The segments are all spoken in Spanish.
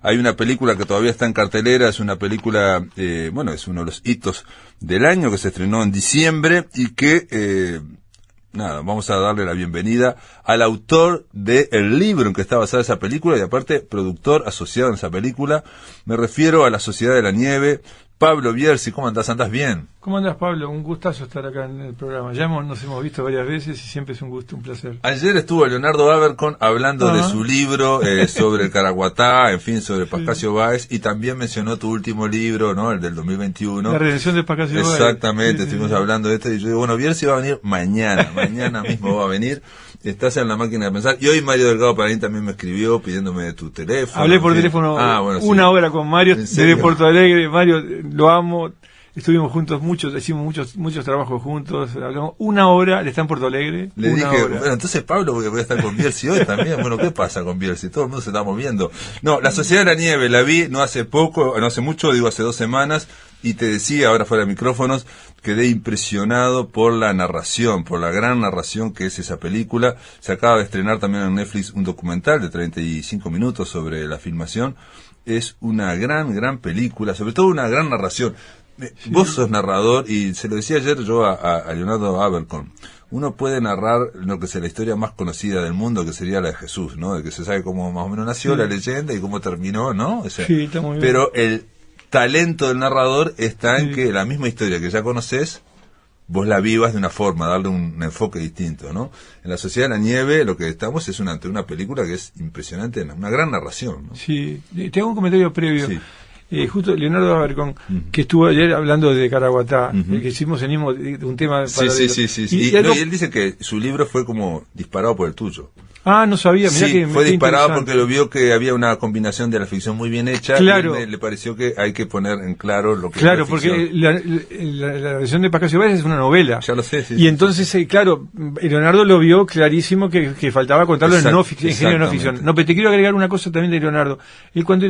Hay una película que todavía está en cartelera, es una película, bueno, es uno de los hitos del año, que se estrenó en diciembre y que, nada, vamos a darle la bienvenida al autor del libro en que está basada esa película y aparte productor asociado en esa película. Me refiero a La Sociedad de la Nieve. Pablo Bierzi, ¿cómo andás? ¿Andás bien? ¿Cómo andás, Pablo? Un gustazo estar acá en el programa. Ya nos hemos visto varias veces y siempre es un gusto, un placer. Ayer estuvo Leonardo Abercon hablando de su libro sobre el Caraguatá, en fin, sobre Pascasio Báez, y también mencionó tu último libro, ¿no? El del 2021. La redención de Pascasio Báez. Exactamente, estuvimos hablando de esto y yo digo, bueno, Bierzi va a venir mañana mismo va a venir. Estás en la máquina de pensar. Y hoy Mario Delgado Paraín también me escribió pidiéndome tu teléfono. Hablé por teléfono una hora con Mario desde Porto Alegre. Mario, lo amo. Estuvimos juntos hicimos muchos trabajos juntos. Hablamos una hora, le está en Porto Alegre. Le dije, bueno, entonces Pablo, voy a estar con Bierzi hoy también. Bueno, ¿qué pasa con Bierzi? Todo el mundo se está moviendo. No, La Sociedad de la Nieve la vi no hace mucho, digo hace 2 semanas. Y te decía, ahora fuera de micrófonos, quedé impresionado por la narración, por la gran narración que es esa película. Se acaba de estrenar también en Netflix un documental de 35 minutos sobre la filmación. Es una gran película, sobre todo una gran narración. Sí. Vos sos narrador y se lo decía ayer yo a Leonardo Abercon. Uno puede narrar lo que es la historia más conocida del mundo, que sería la de Jesús, ¿no? De que se sabe cómo más o menos nació la leyenda y cómo terminó, ¿no? O sea, sí, está muy bien. Pero el talento del narrador está en que la misma historia que ya conoces, vos la vivas de una forma, darle un enfoque distinto, ¿no? En La Sociedad de la Nieve lo que estamos es ante una película que es impresionante, una gran narración, ¿no? Sí, te hago un comentario previo. Sí. Justo Leonardo Abercon, que estuvo ayer hablando de Caraguatá, que hicimos el mismo un tema sí. Y él dice que su libro fue como disparado por el tuyo. Ah, no sabía. Mirá sí, fue disparado porque lo vio que había una combinación de la ficción muy bien hecha. Claro. Y le pareció que hay que poner en claro lo que claro, es la ficción. Porque la versión de Pascasio Báez es una novela. Ya lo sé, sí. Y entonces, claro, Leonardo lo vio clarísimo que faltaba contarlo en género no ficción. No, pero te quiero agregar una cosa también de Leonardo. Él cuando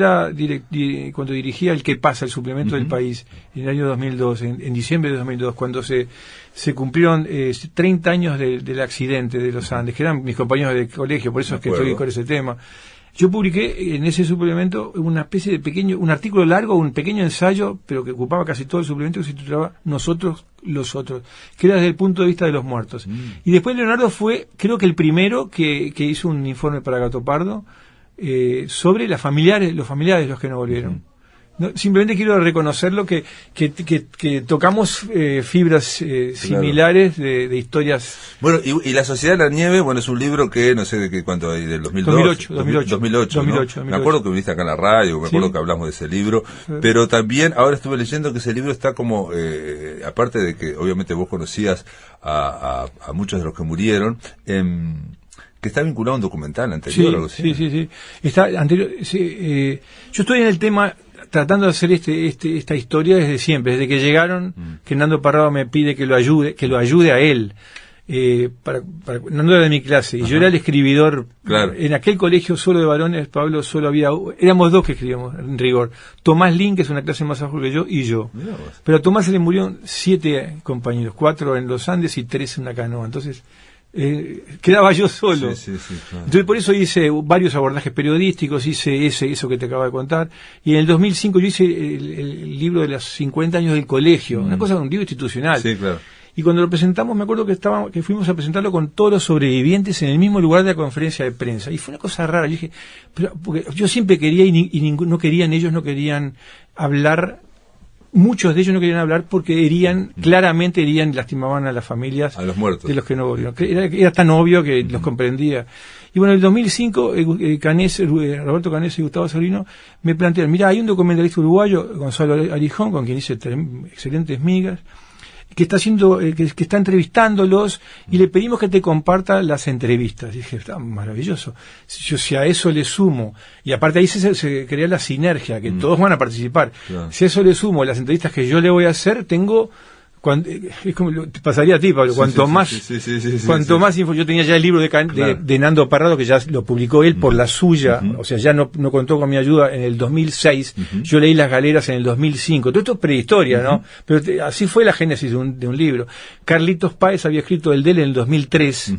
cuando dirigía El Que Pasa, el suplemento del País, en el año 2002, en diciembre de 2002, cuando se cumplieron 30 años del accidente de los Andes, que eran mis compañeros de colegio, por eso es que estoy con ese tema. Yo publiqué en ese suplemento una especie de un artículo largo, un pequeño ensayo, pero que ocupaba casi todo el suplemento, que se titulaba Nosotros los Otros, que era desde el punto de vista de los muertos. Y después Leonardo fue, creo que el primero que hizo un informe para Gato Pardo sobre los familiares de los que no volvieron. No, simplemente quiero reconocerlo que tocamos fibras similares de historias. Bueno, y La Sociedad de la Nieve, bueno, es un libro que no sé de qué cuánto hay, del 2008, ¿no? Me acuerdo que viniste acá en la radio, me acuerdo que hablamos de ese libro, pero también ahora estuve leyendo que ese libro está como, aparte de que obviamente vos conocías a muchos de los que murieron, que está vinculado a un documental anterior o algo así. Sí. Está anterior. Yo estoy en el tema tratando de hacer esta historia desde siempre, desde que llegaron, que Nando Parrado me pide que lo ayude a él. Nando era de mi clase, y yo era el escribidor. Claro. En aquel colegio solo de varones, Pablo, éramos 2 que escribíamos, en rigor. Tomás Lin, que es una clase más abajo que yo, y yo. Pero a Tomás se le murieron 7 compañeros, 4 en los Andes y 3 en una canoa. Entonces, quedaba yo solo. Sí, claro. Entonces por eso hice varios abordajes periodísticos, hice eso que te acabo de contar, y en el 2005 yo hice el libro de los 50 años del colegio, un libro institucional. Sí, claro. Y cuando lo presentamos, me acuerdo que fuimos a presentarlo con todos los sobrevivientes en el mismo lugar de la conferencia de prensa, y fue una cosa rara. Yo dije, porque yo siempre quería ellos no querían hablar. Muchos de ellos no querían hablar porque claramente lastimaban a las familias, a los muertos, de los que no volvieron. Era tan obvio que los comprendía. Y bueno, en el 2005, Roberto Canese y Gustavo Salvino me plantearon, mira, hay un documentalista uruguayo, Gonzalo Arijón, con quien hice excelentes migas, que está entrevistándolos, y le pedimos que te comparta las entrevistas. Y dije, está maravilloso. Si a eso le sumo, y aparte ahí se crea la sinergia, que todos van a participar. Claro. Si a eso le sumo las entrevistas que yo le voy a hacer, es como te pasaría a ti, Pablo, cuanto más info. Yo tenía ya el libro de Nando Parrado, que ya lo publicó él por la suya, o sea, ya no contó con mi ayuda en el 2006, yo leí Las Galeras en el 2005, todo esto es prehistoria, ¿no? Pero así fue la génesis de un libro. Carlitos Páez había escrito el de él en el 2003,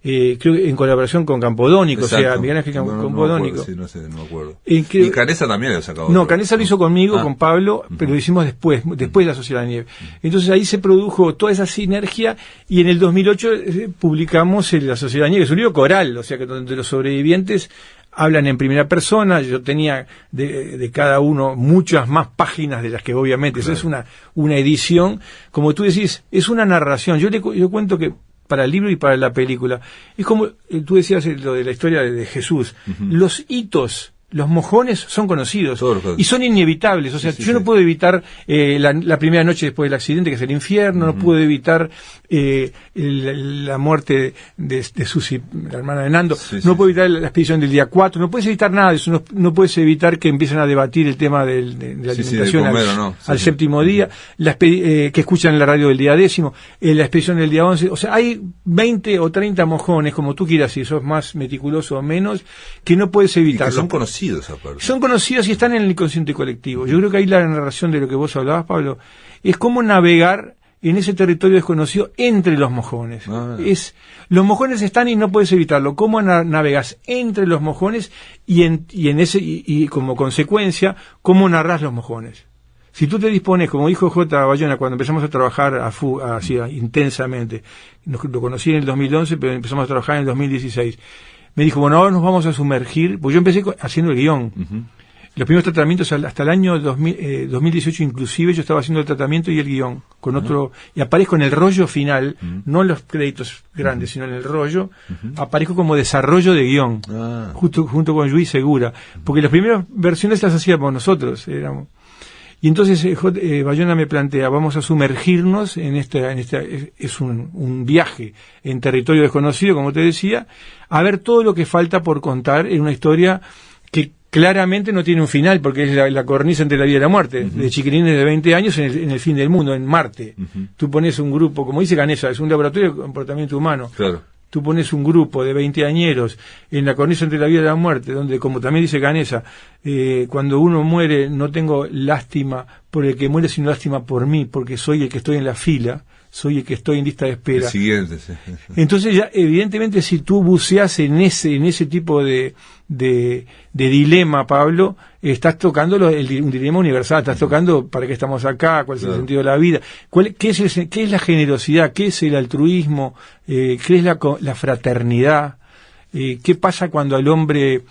creo que en colaboración con Campodónico, exacto. O sea, Miguel Ángel Campodónico. Sí, no me acuerdo. Y Canessa también lo sacado. No, Canessa lo hizo conmigo, con Pablo, pero lo hicimos después de La Sociedad de la Nieve. Entonces ahí se produjo toda esa sinergia y en el 2008 publicamos La Sociedad de la Nieve, es un libro coral, o sea, que donde los sobrevivientes hablan en primera persona. Yo tenía de cada uno muchas más páginas de las que obviamente, claro. Eso es una edición, como tú decís, es una narración. Yo cuento que para el libro y para la película, es como tú decías lo de la historia de Jesús, los hitos, los mojones son conocidos y son inevitables. O sea, yo no puedo evitar la primera noche después del accidente, que es el infierno, no puedo evitar la muerte de Susi, la hermana de Nando, no puedo evitar la expedición del día 4, no puedes evitar nada de eso, no puedes evitar que empiecen a debatir el tema de la alimentación al séptimo día, que escuchan en la radio del día 10, la expedición del día 11, o sea, hay 20 o 30 mojones, como tú quieras, si sos más meticuloso o menos, que no puedes evitar. Son conocidos aparte. Son conocidos y están en el inconsciente colectivo. Yo creo que ahí la narración de lo que vos hablabas, Pablo, es cómo navegar en ese territorio desconocido entre los mojones. Los mojones están y no puedes evitarlo. ¿Cómo navegas entre los mojones y como consecuencia, cómo narras los mojones? Si tú te dispones, como dijo J. Bayona cuando empezamos a trabajar así intensamente, lo conocí en el 2011, pero empezamos a trabajar en el 2016, me dijo, bueno, ahora nos vamos a sumergir, pues yo empecé haciendo el guión. Los primeros tratamientos hasta el año 2018 inclusive yo estaba haciendo el tratamiento y el guión con otro, y aparezco en el rollo final, no en los créditos grandes, sino en el rollo, aparezco como desarrollo de guión, junto con Luis Segura, porque las primeras versiones las hacíamos nosotros, y entonces Bayona me plantea, vamos a sumergirnos en es un viaje en territorio desconocido, como te decía, a ver todo lo que falta por contar en una historia que claramente no tiene un final, porque es la cornisa entre la vida y la muerte, de chiquilines de 20 años en el fin del mundo, en Marte. Tú pones un grupo, como dice Canessa, es un laboratorio de comportamiento humano. Claro. Tú pones un grupo de 20añeros en la cornisa entre la vida y la muerte, donde, como también dice Canessa, cuando uno muere no tengo lástima por el que muere, sino lástima por mí, porque soy el que estoy en la fila, soy el que estoy en lista de espera. El siguiente, sí. Entonces ya, evidentemente, si tú buceas en ese tipo de dilema, Pablo, estás tocando un dilema universal, estás tocando para qué estamos acá, cuál es el sentido de la vida, qué es la generosidad, qué es el altruismo, qué es la fraternidad, qué pasa cuando al hombre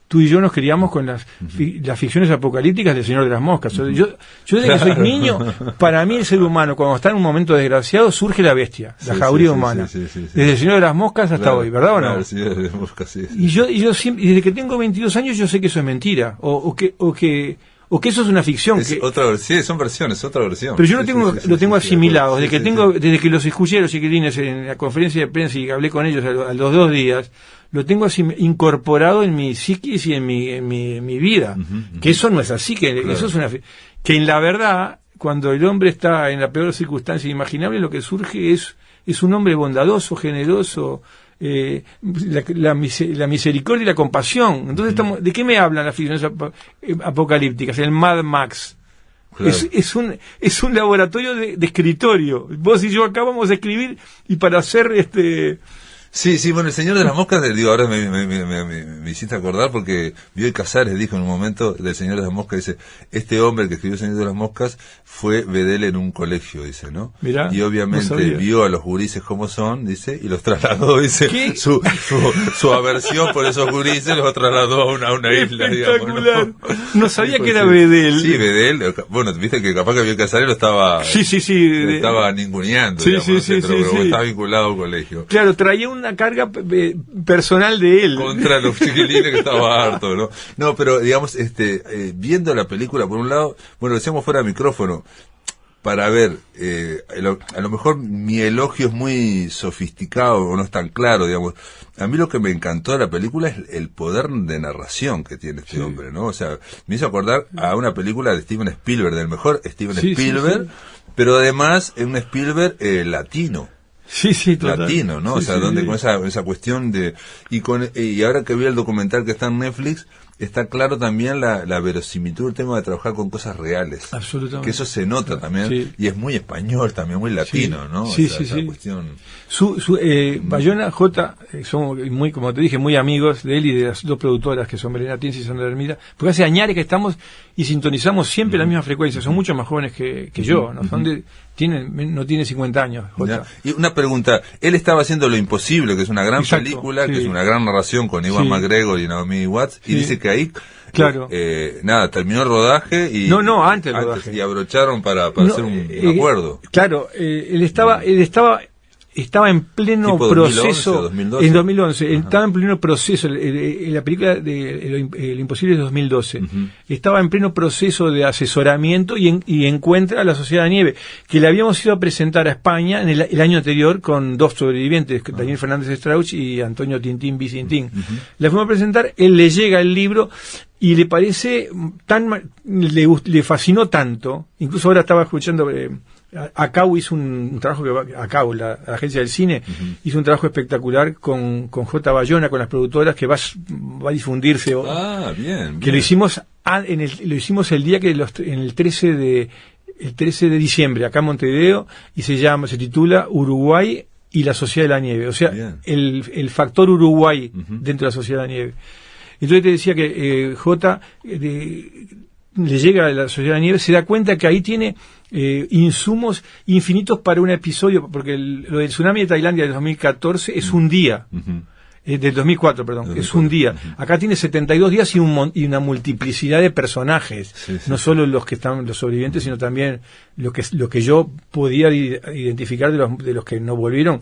tú y yo nos criamos con las ficciones apocalípticas del Señor de las Moscas. Yo desde que soy niño, para mí el ser humano, cuando está en un momento desgraciado, surge la bestia, la jauría humana. Desde el Señor de las Moscas hasta hoy, ¿verdad o no? Claro, el Señor de las Moscas, Y yo siempre, desde que tengo 22 años, yo sé que eso es mentira, o que eso es una ficción. Son versiones, otra versión. Pero yo lo tengo asimilado, desde que los escuché a los chiquilines en la conferencia de prensa y hablé con ellos a los 2 días, lo tengo incorporado en mi psiquis y en mi vida. Que eso no es así, eso es que en la verdad, cuando el hombre está en la peor circunstancia imaginable, lo que surge es un hombre bondadoso, generoso, la misericordia y la compasión. Entonces ¿de qué me hablan las ficciones apocalípticas? El Mad Max. Claro. Es un laboratorio de escritorio. Vos y yo acá vamos a escribir y para hacer Sí, bueno, el Señor de las Moscas, ahora me hiciste acordar porque Bioy Casares dijo en un momento del Señor de las Moscas, dice, este hombre que escribió el Señor de las Moscas fue vedel en un colegio, dice, ¿no? Mirá, y obviamente vio a los gurises como son, dice, y los trasladó, dice, su aversión por esos gurises los trasladó a una isla, digamos, no sabía que era vedel. Sí, vedel, bueno, viste que capaz que Bioy Casares lo estaba estaba ninguneando, pero estaba vinculado a un colegio. Claro, traía una carga personal de él contra los chiquilines que estaba harto, ¿no? No, pero digamos, viendo la película, por un lado, bueno, decíamos fuera de micrófono, para ver, a lo mejor mi elogio es muy sofisticado o no es tan claro, digamos. A mí lo que me encantó de la película es el poder de narración que tiene este hombre, ¿no? O sea, me hizo acordar a una película de Steven Spielberg, del mejor Steven Spielberg, pero además es un Spielberg latino. Total. Latino, ¿no? Con esa cuestión de y ahora que vi el documental que está en Netflix, está claro también la verosimilitud del tema de trabajar con cosas reales. Absolutamente. Que eso se nota también, sí. Y es muy español también, muy latino, sí. ¿no? Sí, esa, sí. cuestión. Bayona, J, somos muy, como te dije, muy amigos de él y de las dos productoras que son Belén Tienzi y Sandra Hermida, porque hace años que estamos y sintonizamos siempre la misma frecuencia, son mucho más jóvenes que yo, ¿no? Son no tiene 50 años, J. Y una pregunta, él estaba haciendo Lo Imposible, que es una gran Exacto, película, sí. que es una gran narración con Iwan Sí. McGregor y Naomi Watts, y Sí. dice que ahí, claro. terminó el rodaje y... antes del rodaje. Y abrocharon para hacer un acuerdo. Claro, él estaba en pleno Tipo proceso 2011, en 2011, estaba en pleno proceso, la película de Lo Imposible es 2012, estaba en pleno proceso de asesoramiento y encuentra a la Sociedad de Nieve, que le habíamos ido a presentar a España en el año anterior con dos sobrevivientes, Daniel Fernández Strauch y Antonio Tintín Vicintín. La fuimos a presentar, él le llega el libro y le parece le fascinó tanto, incluso ahora estaba escuchando... Acau hizo un trabajo Acau, la agencia del cine, hizo un trabajo espectacular con J. Bayona, con las productoras, que va a difundirse. Bien. Que lo hicimos el día que en el 13 de diciembre, acá en Montevideo, y se titula Uruguay y la Sociedad de la Nieve. O sea, el factor Uruguay dentro de la Sociedad de la Nieve. Entonces te decía que J. le llega a la Sociedad de la Nieve, se da cuenta que ahí tiene insumos infinitos para un episodio, porque lo del tsunami de Tailandia del 2014 es un día, del 2004, perdón, es un día. Acá tiene 72 días y una multiplicidad de personajes, no solo los que están los sobrevivientes, sino también lo que yo podía identificar de los que no volvieron,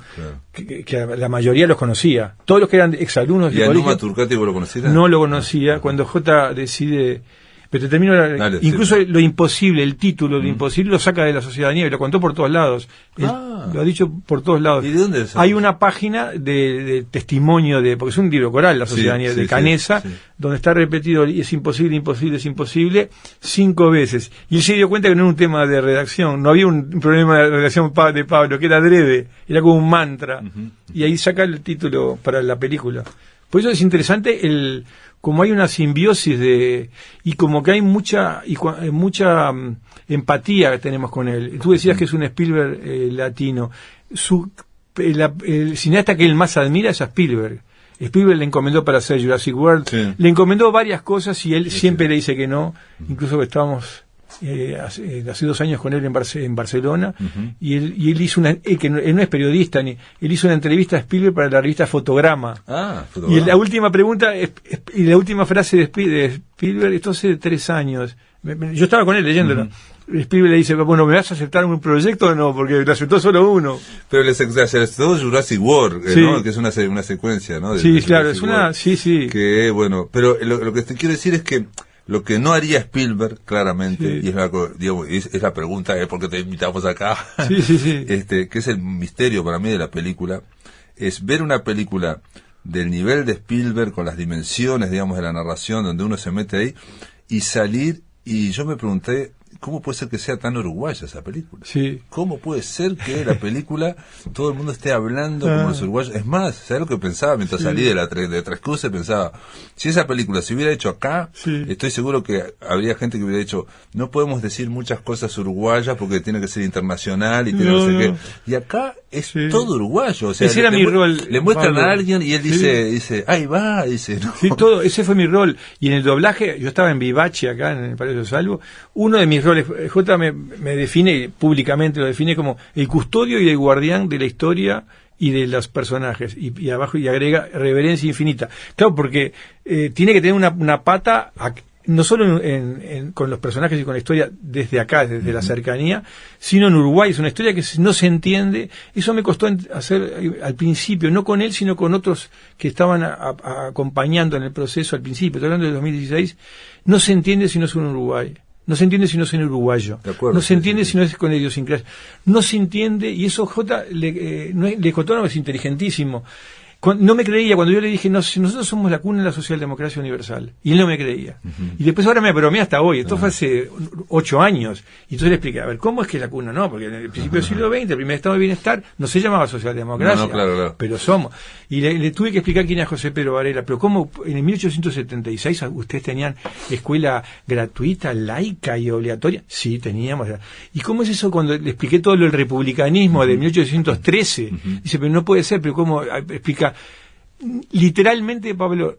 que la mayoría los conocía, todos los que eran exalumnos de colegio. ¿Y a Numa Turcati vos lo conocías? No lo conocía. Cuando J decide... Pero te termino, incluso lo imposible, el título de imposible lo saca de la Sociedad de Nieve, lo contó por todos lados, lo ha dicho por todos lados. ¿Y de dónde es? Hay una página de testimonio porque es un libro coral, la Sociedad de Nieve, de Canesa, donde está repetido, y es imposible, imposible, es imposible, 5 veces. Y él se dio cuenta que no era un tema de redacción, no había un problema de redacción de Pablo, que era adrede, era como un mantra. Y ahí saca el título para la película. Por eso es interesante como hay una simbiosis y como que hay mucha empatía que tenemos con él. Tú decías que es un Spielberg latino. El cineasta que él más admira es a Spielberg. Spielberg le encomendó para hacer Jurassic World, le encomendó varias cosas y él siempre le dice que no. Incluso que estábamos hace 2 años con él en Barcelona, y él hizo él no es periodista, él hizo una entrevista a Spielberg para la revista Fotograma. Y la última pregunta y la última frase de Spielberg, esto hace 3 años, yo estaba con él leyéndola. Spielberg le dice, bueno, ¿me vas a aceptar un proyecto o no? Porque lo aceptó solo uno. Pero le aceptó Jurassic World, ¿no? Que es una secuencia, ¿no? Claro, es una... Sí. Que, bueno, pero lo que te quiero decir es que lo que no haría Spielberg, claramente, y es la pregunta, ¿por qué te invitamos acá? Que es el misterio para mí de la película, es ver una película del nivel de Spielberg, con las dimensiones, digamos, de la narración, donde uno se mete ahí, y salir, y yo me pregunté, ¿cómo puede ser que sea tan uruguaya esa película? ¿Cómo puede ser que la película todo el mundo esté hablando como los uruguayos? Es más, ¿sabes lo que pensaba mientras salí de Tres Cruces? Pensaba, si esa película se hubiera hecho acá, estoy seguro que habría gente que hubiera dicho, no podemos decir muchas cosas uruguayas porque tiene que ser internacional y tiene no sé qué. Y acá es todo uruguayo. O sea, ese era mi rol. Le muestran Pablo a alguien y él dice, ahí va, dice, no. Sí, ese fue mi rol. Y en el doblaje, yo estaba en Vivace acá en el Palacio de Salvo, uno de mis roles, J me define, públicamente lo define como el custodio y el guardián de la historia y de los personajes, y abajo y agrega reverencia infinita. Claro, porque tiene que tener una pata no solo con los personajes y con la historia desde acá, desde la cercanía, sino en Uruguay. Es una historia que no se entiende. Eso me costó hacer al principio, no con él, sino con otros que estaban acompañando en el proceso al principio. Estoy hablando de 2016. No se entiende si no es un Uruguay. No se entiende si no es en uruguayo. No se entiende si no es con idiosincrasia. No se entiende, y eso J. Le Cotón es inteligentísimo. No me creía cuando yo le dije, no, si nosotros somos la cuna de la socialdemocracia universal. Y él no me creía. Y después ahora me bromea hasta hoy. Esto fue hace 8 años. Y entonces le expliqué, a ver, ¿cómo es que la cuna? No, porque en el principio del siglo XX, el primer estado de bienestar, no se llamaba socialdemocracia. Claro. Pero somos. Y le tuve que explicar quién era José Pedro Varela. Pero cómo en el 1876 ustedes tenían escuela gratuita, laica y obligatoria. Sí, teníamos. ¿Y cómo es eso cuando le expliqué todo lo del republicanismo de 1813? Dice, pero no puede ser, pero ¿cómo? Explica. Literalmente, Pablo,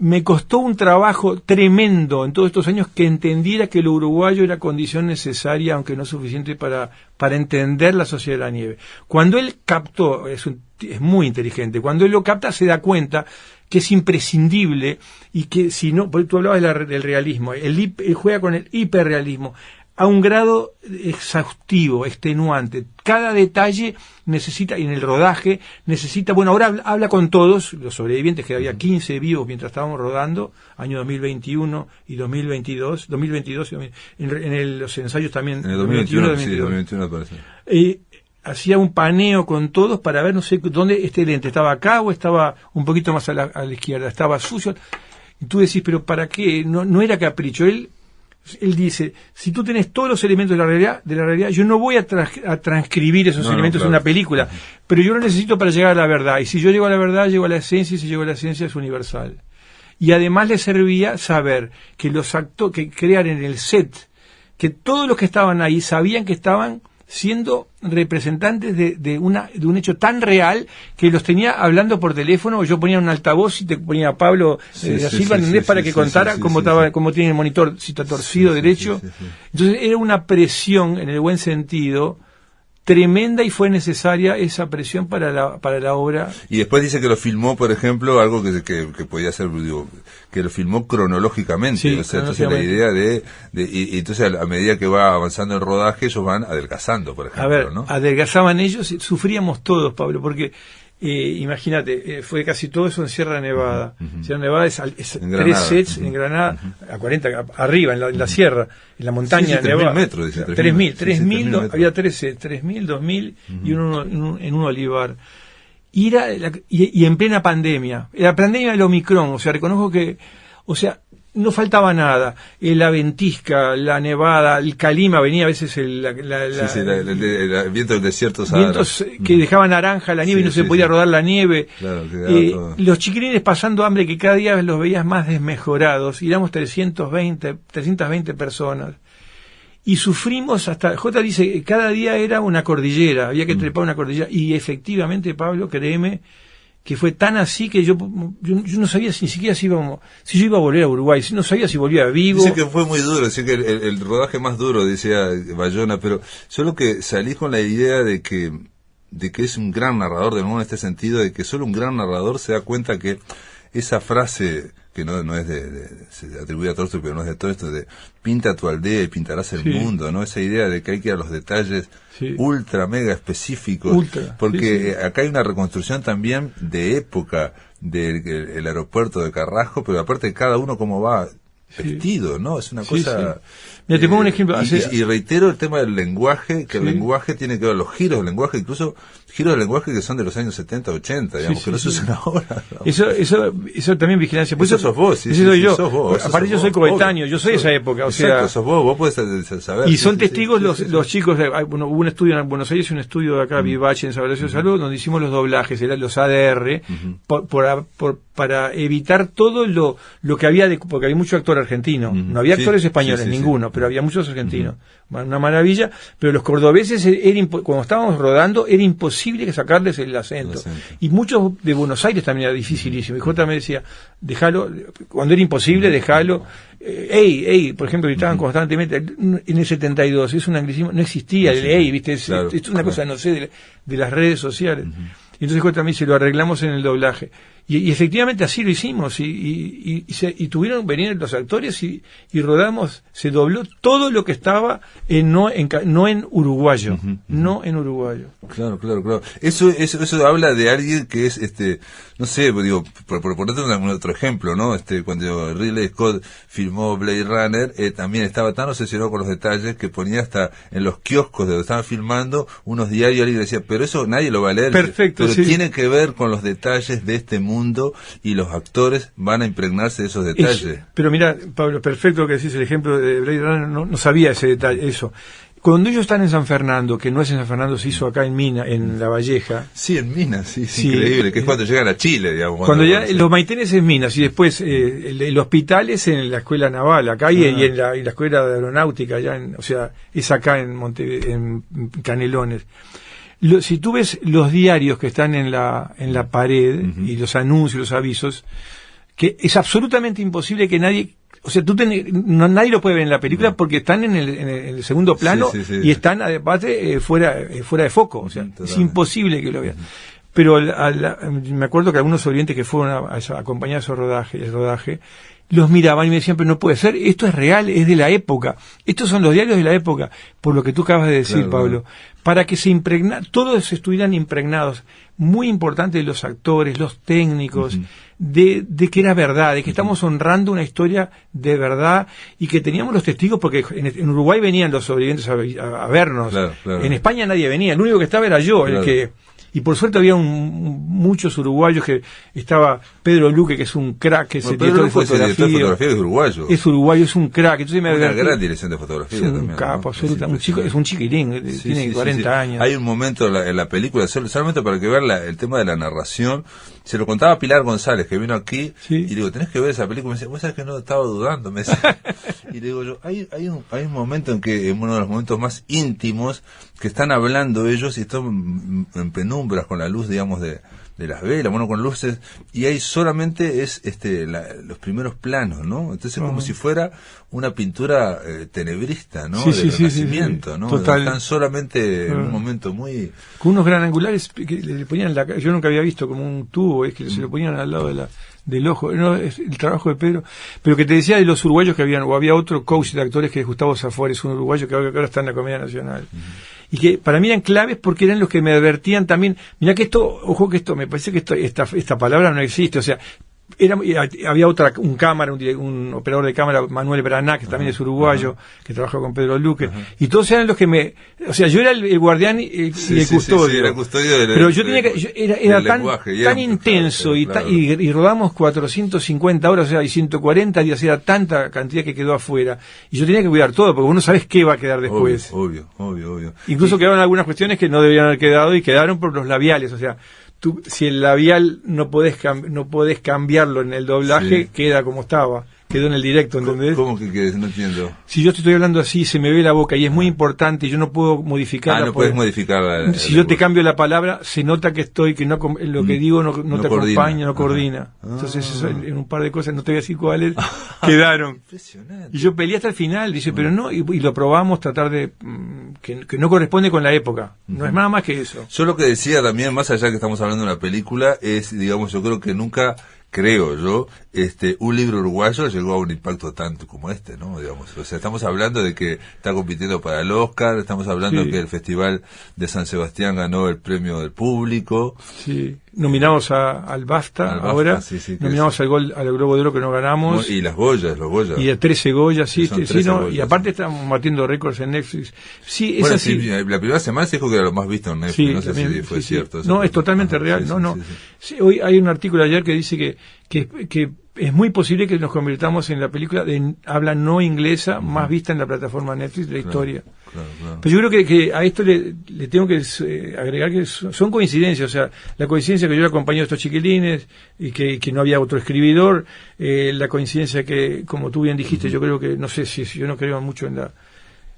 me costó un trabajo tremendo en todos estos años que entendiera que lo uruguayo era condición necesaria, aunque no suficiente para entender la sociedad de la nieve. Cuando él captó, es muy inteligente, cuando él lo capta se da cuenta que es imprescindible y que si no, porque tú hablabas del realismo, él juega con el hiperrealismo a un grado exhaustivo, extenuante. Cada detalle necesita, y en el rodaje necesita, bueno, ahora habla con todos los sobrevivientes, que había 15 vivos mientras estábamos rodando, año 2021 y 2022, en los ensayos también. En el 2021, sí, 2021 parece. Hacía un paneo con todos para ver, no sé dónde este lente, estaba acá o estaba un poquito más a la izquierda, estaba sucio. Y tú decís, pero ¿para qué? No era capricho. Él dice, si tú tenés todos los elementos de la realidad, yo no voy a transcribir esos elementos en una película, pero yo lo necesito para llegar a la verdad. Y si yo llego a la verdad, llego a la esencia, y si llego a la esencia es universal. Y además le servía saber que los actores que crear en el set, que todos los que estaban ahí sabían que estaban siendo representantes de un hecho tan real que los tenía hablando por teléfono, o yo ponía un altavoz y te ponía a Pablo Silva, para que contara cómo tiene el monitor, si está torcido, derecho. Entonces era una presión, en el buen sentido, tremenda, y fue necesaria esa presión para la obra. Y después dice que lo filmó, por ejemplo, algo que podía ser, digo, que lo filmó cronológicamente. Sí, o sea, entonces la idea y entonces a medida que va avanzando el rodaje, ellos van adelgazando, por ejemplo. A ver, ¿no? adelgazaban ellos, sufríamos todos, Pablo, porque imagínate, fue casi todo eso en Sierra Nevada. Sierra Nevada es 3 sets en Granada, a 40, arriba, en la sierra, en la montaña de Nevada. 3.000 metros, dice. 3.000, había 3 sets, 3.000, 2.000 y uno en un olivar. Y en plena pandemia, la pandemia del Omicron, o sea, reconozco que, no faltaba nada, la ventisca, la nevada, el calima, venía a veces el viento del desierto Sahara. Vientos que dejaban naranja la nieve y no se podía rodar la nieve. Claro, los chiquilines pasando hambre, que cada día los veías más desmejorados, y éramos 320 personas. Y sufrimos hasta, J dice, cada día era una cordillera, había que trepar una cordillera, y efectivamente, Pablo, créeme, que fue tan así que yo no sabía ni siquiera si yo iba a volver a Uruguay, no sabía si volvía vivo. Dice que fue muy duro, dice que el rodaje más duro, decía Bayona, pero solo que salís con la idea de que es un gran narrador, de nuevo en este sentido, de que solo un gran narrador se da cuenta que esa frase, que no es se atribuye a Tolstoy, pero no es de todo esto, de pinta tu aldea y pintarás el mundo, ¿no? Esa idea de que hay que ir a los detalles ultra, mega específicos, porque acá hay una reconstrucción también de época del aeropuerto de Carrasco, pero aparte de cada uno cómo va vestido, ¿no? Es una cosa... Mira, te pongo un ejemplo. Y reitero el tema del lenguaje, que el lenguaje tiene que ver, los giros del lenguaje, incluso giros del lenguaje que son de los años 70, 80, digamos, que no se usan ahora. Eso también vigilancia. Pues eso sos vos, eso soy yo. Sos vos, aparte yo soy coetáneo, yo soy de esa época. Exacto, sos vos podés saber. Y son testigos los chicos, hubo un estudio en Buenos Aires y un estudio de acá, Vivache, en Sabalacio de Salud, donde hicimos los doblajes, eran los ADR, para evitar todo lo que había, porque había mucho actor argentino. No había actores españoles, ninguno, pero había muchos argentinos. Una maravilla, pero los cordobeses, cuando estábamos rodando, era imposible sacarles el acento. Y muchos de Buenos Aires también era dificilísimo. Y J me decía, déjalo, cuando era imposible, déjalo. Por ejemplo, gritaban constantemente. En el 72, es un anglicismo, no existía el ¿viste? Es una cosa, no sé, de las redes sociales. Y entonces J me dice, lo arreglamos en el doblaje. Y efectivamente así lo hicimos, y tuvieron venir los actores y rodamos, se dobló todo lo que estaba no en uruguayo, no en uruguayo. Claro. Eso habla de alguien que es, no sé, digo, por ponerte otro ejemplo, ¿no? Cuando Ridley Scott filmó Blade Runner, también estaba tan obsesionado con los detalles que ponía hasta en los kioscos de donde estaban filmando unos diarios, alguien decía, pero eso nadie lo va a leer. Perfecto, pero sí. Tiene que ver con los detalles de este mundo y los actores van a impregnarse de esos detalles. Pero mira, Pablo, perfecto lo que decís, el ejemplo de Blade Runner, no sabía ese detalle, eso. Cuando ellos están en San Fernando, que no es en San Fernando, se hizo acá en Mina, en La Valleja. Sí, en Minas, sí, increíble, que es cuando llegan a Chile, digamos. Cuando ya los Maitenes es Minas, y después el hospital es en la Escuela Naval, acá, y en la Escuela de Aeronáutica, allá o sea, es acá en Canelones. Si tú ves los diarios que están en la pared, y los anuncios, los avisos, que es absolutamente imposible que nadie... O sea, nadie lo puede ver en la película porque están en el segundo plano y están, además, fuera de foco. O sea, es imposible que lo vean. Pero me acuerdo que algunos oyentes que fueron a acompañar ese rodaje, los miraban y me decían, pero no puede ser, esto es real, es de la época. Estos son los diarios de la época, por lo que tú acabas de decir, Pablo. Para que todos estuvieran impregnados, muy importante, de los actores, los técnicos, de que era verdad, de que estamos honrando una historia de verdad y que teníamos los testigos, porque en Uruguay venían los sobrevivientes a vernos. Claro. En España nadie venía, el único que estaba era yo, el que... Y por suerte había muchos uruguayos, que estaba Pedro Luque, que es un crack, que es el director de fotografía. Es uruguayo. Es uruguayo, es un crack. Entonces una gran dirección de fotografía. Es un también, capo, absolutamente. Es un chiquilín, tiene 40 años. Hay un momento en la película, solamente para que vean el tema de la narración. Se lo contaba Pilar González, que vino aquí, y le digo, tenés que ver esa película. Me dice, vos sabés que no estaba dudando, me decía. Y le digo yo, hay un momento en uno de los momentos más íntimos, que están hablando ellos y están en penumbras con la luz, digamos, de las velas, bueno, con luces, y ahí solamente es los primeros planos, ¿no? Entonces es como si fuera una pintura tenebrista, ¿no? Del Renacimiento, ¿no? Total. Están solamente en un momento muy... Con unos gran angulares que le ponían yo nunca había visto como un tubo, es que se lo ponían al lado del ojo, no, es el trabajo de Pedro, pero que te decía de los uruguayos que había otro coach de actores que es Gustavo Zafores, un uruguayo que ahora está en la Comedia Nacional. Y que para mí eran claves porque eran los que me advertían también, mirá que me parece que esta palabra no existe, o sea, había un operador de cámara, Manuel Braná, que también es uruguayo, que trabajó con Pedro Luque, y todos eran los que o sea, yo era el guardián y el custodio. Sí, era custodio pero yo tenía era tan intenso, y rodamos 450 horas, o sea, y 140 días, era tanta cantidad que quedó afuera, y yo tenía que cuidar todo, porque uno no sabes qué va a quedar después. Obvio. Incluso quedaron algunas cuestiones que no debían haber quedado, y quedaron por los labiales, o sea, si el labial no podés cambiarlo en el doblaje, queda como estaba, quedó en el directo, ¿entendés? ¿Cómo que quedes? No entiendo. Si yo te estoy hablando así, se me ve la boca y es muy importante y yo no puedo modificarla. No puedes modificarla. Si yo te cambio la palabra, se nota que lo que digo no te acompaña, no coordina. Entonces eso, en un par de cosas, no te voy a decir cuáles, quedaron. Impresionante. Y yo peleé hasta el final, dice, pero no, y lo probamos, tratar de que no corresponde con la época. No es nada más que eso. Yo lo que decía también, más allá que estamos hablando de una película, es, digamos, yo creo que nunca... un libro uruguayo llegó a un impacto tanto como ¿no? Digamos, o sea, estamos hablando de que está compitiendo para el Oscar, estamos hablando que el Festival de San Sebastián ganó el premio del público. Sí. Nominamos al BAFTA ahora, nominamos al Globo de Oro que no ganamos. Y los Goyas. Y a 13 Goyas, Goyas, y aparte estamos batiendo récords en Netflix. Sí, bueno, es así. La primera semana se dijo que era lo más visto en Netflix, no sé si fue cierto. No, es totalmente real, Sí, hoy hay un artículo ayer que dice que es muy posible que nos convirtamos en la película de habla no inglesa más vista en la plataforma Netflix de la historia. Claro. Pero yo creo que a esto le tengo que agregar que son coincidencias, o sea, la coincidencia que yo acompañé a estos chiquilines y que no había otro escribidor, la coincidencia que, como tú bien dijiste, yo creo que, no sé si yo no creo mucho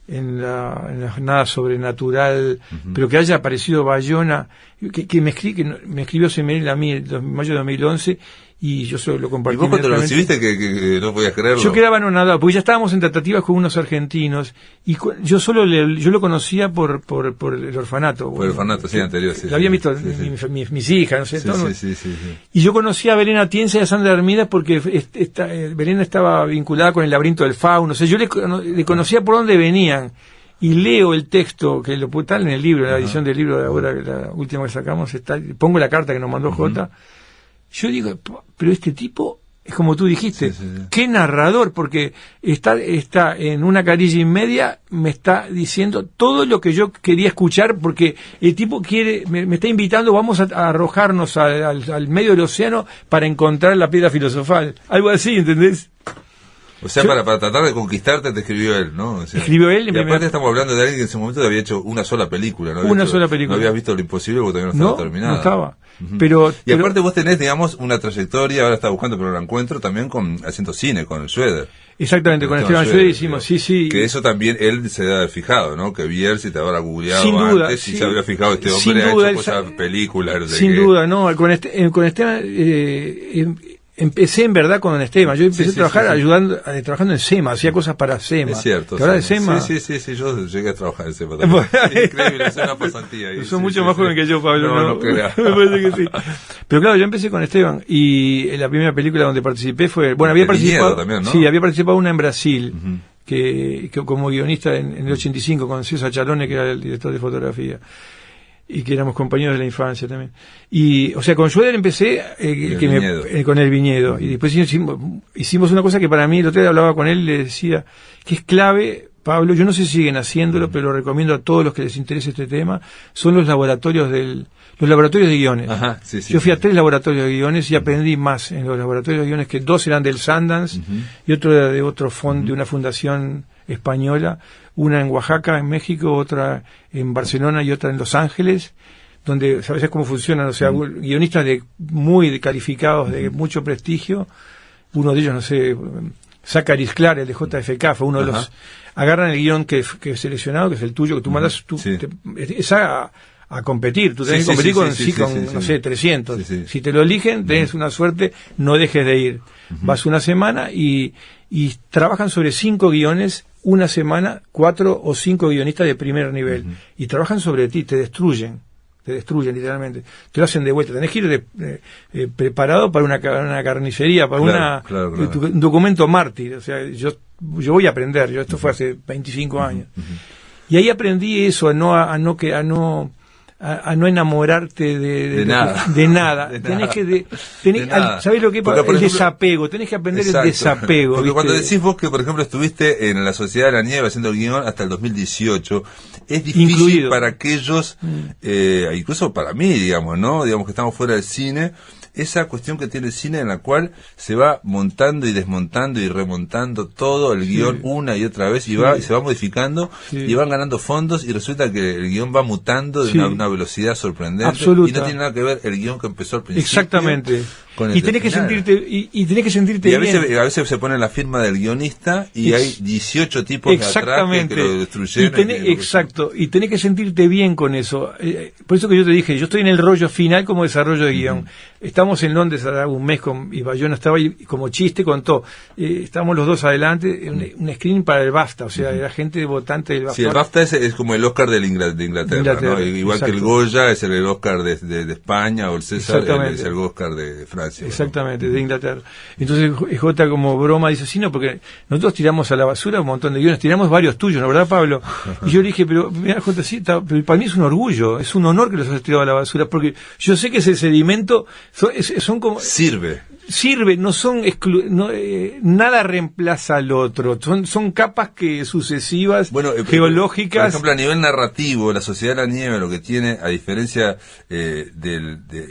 en nada sobrenatural, pero que haya aparecido Bayona, que me escribió Semeril a mí en mayo de 2011, y yo solo lo compartí. ¿Y vos cuando lo recibiste que no podías creerlo? Yo quedaba anonadado, porque ya estábamos en tratativas con unos argentinos, y yo yo lo conocía por el orfanato. Por el orfanato, sí, anterior, sí. Lo habían visto mis hijas, no sé, todo. Y yo conocía a Belén Atienza y a Sandra Armidas porque Belén estaba vinculada con el laberinto del fauno, o sea, yo le conocía por dónde venían. Y leo el texto, que lo tal en el libro, en la edición del libro de ahora, la última que sacamos, pongo la carta que nos mandó Jota. Yo digo, pero este tipo es como tú dijiste, qué narrador, porque está en una carilla y media, me está diciendo todo lo que yo quería escuchar, porque el tipo me está invitando, vamos a arrojarnos al medio del océano para encontrar la piedra filosofal, algo así, ¿entendés? O sea, para tratar de conquistarte te escribió él, ¿no? O sea, escribió él. Y aparte estamos hablando de alguien que en ese momento había hecho una sola película, ¿no? No habías visto Lo Imposible porque todavía no estaba terminada. No estaba. Y aparte vos tenés, digamos, una trayectoria, ahora estaba buscando pero no la encuentro, también haciendo cine, con Schroeder. Exactamente, con Esteban Schroeder hicimos, sí. Que eso también él se debe haber fijado, ¿no? Que Bierzi te habrá googleado sin duda, antes y se habría fijado, este hombre ha hecho cosas, películas. Sin duda, no, con Esteban... empecé en verdad con Esteban. Yo empecé a trabajar trabajando en SEMA, hacía cosas para SEMA. Es cierto. ¿Te acuerdas de SEMA? Sí, yo llegué a trabajar en SEMA también. Increíble, es una pasantía ahí. Son mucho más joven que yo, Pablo. No creas. Me parece que sí. Pero claro, yo empecé con Esteban y la primera película donde participé fue... Bueno, había participado... También, ¿no? Sí, había participado una en Brasil, que como guionista en el 85 con César Chalone, que era el director de fotografía. Y que éramos compañeros de la infancia también. Y, o sea, con Schroeder empecé con el viñedo. Y después hicimos una cosa que para mí, el otro día hablaba con él y le decía que es clave, Pablo, yo no sé si siguen haciéndolo, pero lo recomiendo a todos los que les interese este tema, son los laboratorios de guiones. Ajá, yo fui a 3 laboratorios de guiones y aprendí más en los laboratorios de guiones, que 2 eran del Sundance y otro era de otro fondo, de una fundación española, una en Oaxaca, en México, otra en Barcelona y otra en Los Ángeles, donde sabes cómo funcionan, o sea, guionistas muy calificados, de mucho prestigio. Uno de ellos, no sé, Zacharis Clar, el de JFK, fue uno de los... Agarran el guión que es seleccionado, que es el tuyo, que tú mandas, es a competir, tú tenés que competir con no sé, 300. Si te lo eligen, tenés una suerte, no dejes de ir. Vas una semana y trabajan sobre 5 guiones, una semana, 4 o 5 guionistas de primer nivel. Y trabajan sobre ti, te destruyen literalmente. Te lo hacen de vuelta. Tenés que ir preparado para una carnicería, para un documento mártir. O sea, yo voy a aprender. Esto fue hace 25 años. Y ahí aprendí eso, a no enamorarte de nada. ¿Sabés lo que pasa? El desapego, tenés que aprender el desapego. Porque cuando decís vos que, por ejemplo, estuviste en la Sociedad de la Nieve haciendo el guión hasta el 2018, es difícil para aquellos, incluso para mí, digamos, ¿no? Digamos que estamos fuera del cine, esa cuestión que tiene el cine en la cual se va montando y desmontando y remontando todo el guión una y otra vez y se va modificando y van ganando fondos y resulta que el guión va mutando de una velocidad sorprendente. Absoluta. Y no tiene nada que ver el guión que empezó al principio. Exactamente. Y tenés que sentirte bien. Y a veces se pone la firma del guionista y hay 18 tipos de atrás que lo destruyeron. Y tenés que sentirte bien con eso. Por eso que yo te dije, yo estoy en el rollo final como desarrollo de guión. Estamos en Londres hace un mes y Bayona estaba ahí como chiste con todo. Estábamos los dos adelante, un screening para el BAFTA, o sea, era gente votante del BAFTA. Sí, el BAFTA es como el Oscar de Inglaterra, ¿no? Igual que el Goya es el Oscar de España, o el César es el Oscar de Francia. Exactamente, de Inglaterra. Entonces Jota como broma dice, sí, no, porque nosotros tiramos a la basura un montón de guiones, tiramos varios tuyos, ¿no, verdad, Pablo? Y yo le dije, pero mira, Jota, sí, pero para mí es un orgullo, es un honor que los hayas tirado a la basura, porque yo sé que ese sedimento son como... Sirve, no son nada reemplaza al otro, son capas sucesivas, geológicas. Por ejemplo, a nivel narrativo, la Sociedad de la Nieve lo que tiene, a diferencia